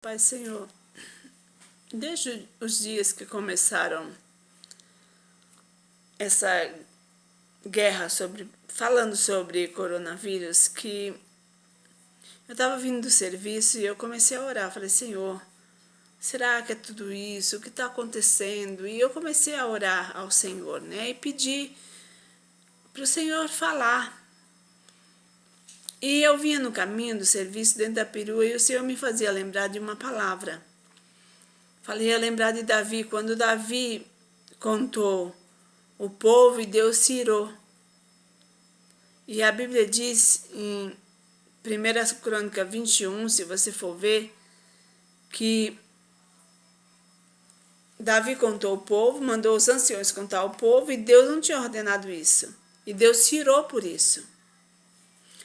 Pai Senhor, desde os dias que começaram essa guerra falando sobre coronavírus, que eu estava vindo do serviço e eu comecei a orar. Falei, Senhor, será que é tudo isso? O que está acontecendo? E eu comecei a orar ao Senhor, né? E pedir para o Senhor falar. E eu vinha no caminho do serviço dentro da perua e o Senhor me fazia lembrar de uma palavra. Falei a lembrar de Davi, quando Davi contou o povo e Deus se irou. E a Bíblia diz em 1 Crônica 21, se você for ver, que Davi contou o povo, mandou os anciões contar o povo e Deus não tinha ordenado isso. E Deus se irou por isso.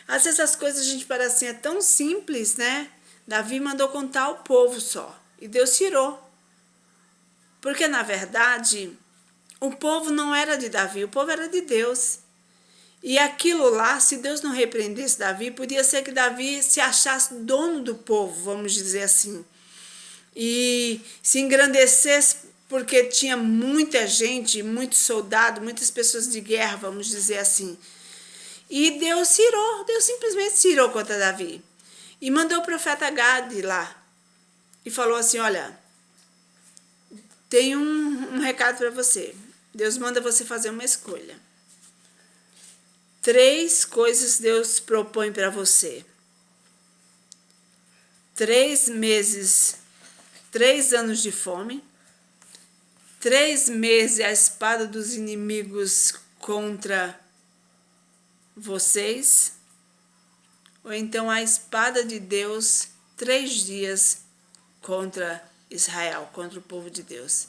Às vezes as coisas a gente parece assim, é tão simples, né? Davi mandou contar o povo só e Deus se irou. Porque na verdade o povo não era de Davi, o povo era de Deus. E aquilo lá, se Deus não repreendesse Davi, podia ser que Davi se achasse dono do povo, vamos dizer assim. E se engrandecesse porque tinha muita gente, muitos soldados, muitas pessoas de guerra, vamos dizer assim. E Deus se irou, Deus simplesmente se irou contra Davi. E mandou o profeta Gade lá. E falou assim, olha, tem um recado para você. Deus manda você fazer uma escolha. 3 coisas Deus propõe para você. 3 meses, 3 anos de fome. 3 meses a espada dos inimigos contra vocês. Ou então a espada de Deus 3 dias contra Israel, contra o povo de Deus.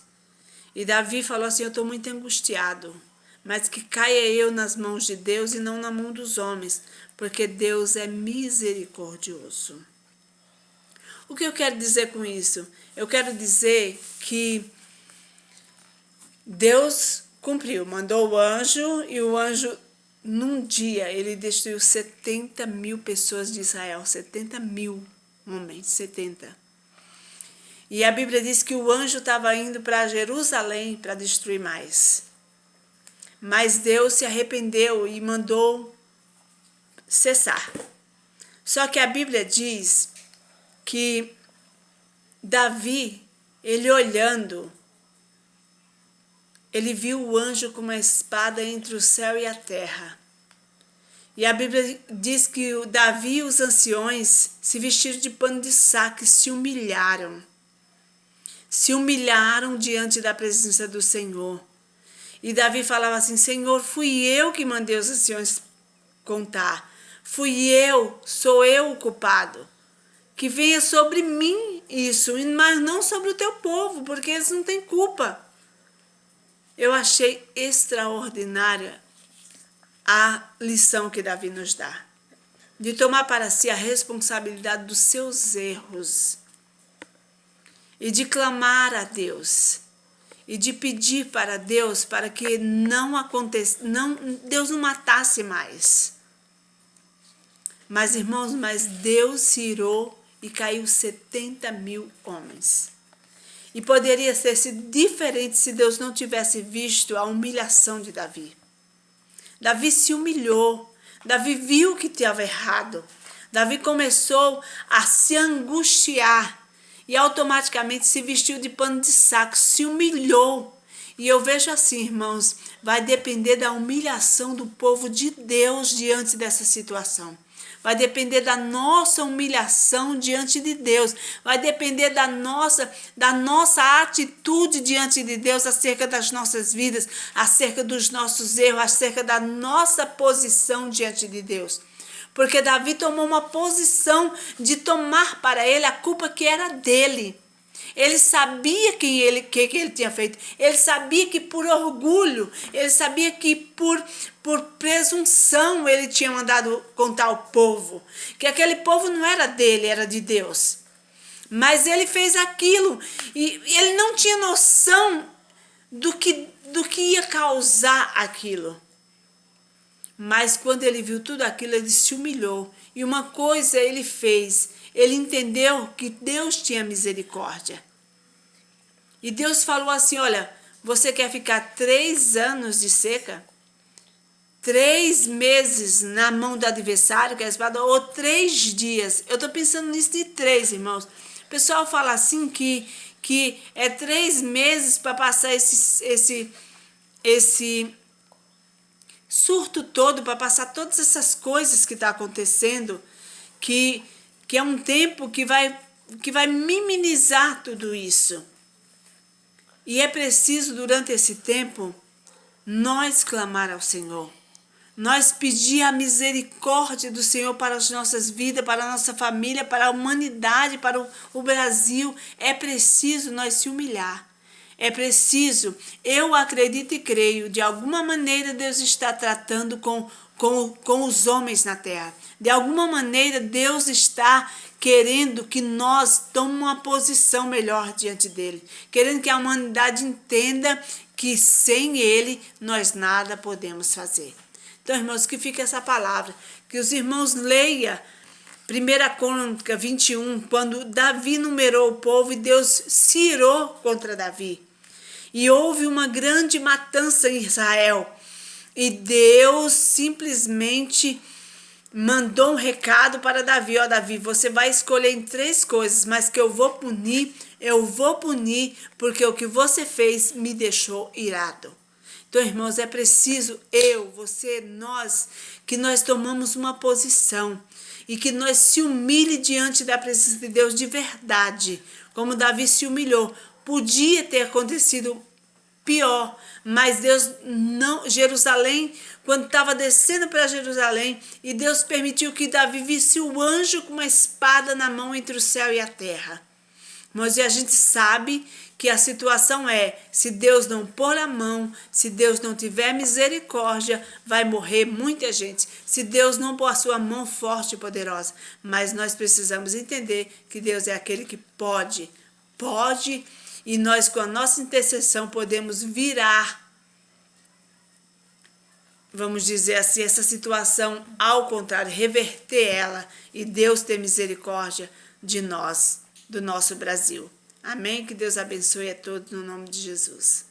E Davi falou assim, eu estou muito angustiado, mas que caia eu nas mãos de Deus e não na mão dos homens, porque Deus é misericordioso. O que eu quero dizer com isso? Eu quero dizer que Deus cumpriu, mandou o anjo e o anjo, num dia, ele destruiu 70 mil pessoas de Israel, 70 mil homens, 70. E a Bíblia diz que o anjo estava indo para Jerusalém para destruir mais. Mas Deus se arrependeu e mandou cessar. Só que a Bíblia diz que Davi, ele olhando, ele viu o anjo com uma espada entre o céu e a terra. E a Bíblia diz que o Davi e os anciões se vestiram de pano de saco e se humilharam. Se humilharam diante da presença do Senhor. E Davi falava assim, Senhor, fui eu que mandei os anciões contar. Sou eu o culpado. Que venha sobre mim isso, mas não sobre o teu povo, porque eles não têm culpa. Eu achei extraordinária a lição que Davi nos dá. De tomar para si a responsabilidade dos seus erros. E de clamar a Deus. E de pedir para Deus para que Deus não matasse mais. Mas, irmãos, Deus se irou e caiu 70 mil homens. E poderia ter sido diferente se Deus não tivesse visto a humilhação de Davi. Davi se humilhou. Davi viu que estava errado. Davi começou a se angustiar. E automaticamente se vestiu de pano de saco, se humilhou. E eu vejo assim, irmãos, vai depender da humilhação do povo de Deus diante dessa situação. Vai depender da nossa humilhação diante de Deus. Vai depender da nossa atitude diante de Deus acerca das nossas vidas, acerca dos nossos erros, acerca da nossa posição diante de Deus. Porque Davi tomou uma posição de tomar para ele a culpa que era dele. Ele sabia que ele tinha feito. Ele sabia que por orgulho, ele sabia que por presunção ele tinha mandado contar ao povo. Que aquele povo não era dele, era de Deus. Mas ele fez aquilo e ele não tinha noção do que ia causar aquilo. Mas quando ele viu tudo aquilo, ele se humilhou. E uma coisa ele fez, ele entendeu que Deus tinha misericórdia. E Deus falou assim, olha, você quer ficar 3 anos de seca? 3 meses na mão do adversário, que é a espada, ou 3 dias. Eu estou pensando nisso de 3, irmãos. O pessoal fala assim que é 3 meses para passar esse surto todo, para passar todas essas coisas que estão acontecendo, que é um tempo que vai minimizar tudo isso. E é preciso, durante esse tempo, nós clamar ao Senhor. Nós pedir a misericórdia do Senhor para as nossas vidas, para a nossa família, para a humanidade, para o Brasil. É preciso nós se humilhar. É preciso, eu acredito e creio, de alguma maneira Deus está tratando com os homens na terra. De alguma maneira Deus está querendo que nós tomemos uma posição melhor diante dele. Querendo que a humanidade entenda que sem ele nós nada podemos fazer. Então, irmãos, que fique essa palavra. Que os irmãos leiam 1 Crônica 21, quando Davi numerou o povo e Deus se irou contra Davi. E houve uma grande matança em Israel. E Deus simplesmente mandou um recado para Davi. Ó, Davi, você vai escolher em 3 coisas, mas que eu vou punir, porque o que você fez me deixou irado. Então, irmãos, é preciso você, nós, que nós tomamos uma posição e que nós se humilhe diante da presença de Deus de verdade, como Davi se humilhou. Podia ter acontecido pior, mas Deus não, Jerusalém, quando estava descendo para Jerusalém, e Deus permitiu que Davi visse o anjo com uma espada na mão entre o céu e a terra. Mas a gente sabe que a situação se Deus não pôr a mão, se Deus não tiver misericórdia, vai morrer muita gente. Se Deus não pôr a sua mão forte e poderosa. Mas nós precisamos entender que Deus é aquele que pode, e nós com a nossa intercessão podemos virar, vamos dizer assim, essa situação ao contrário, reverter ela e Deus ter misericórdia de nós, do nosso Brasil. Amém? Que Deus abençoe a todos no nome de Jesus.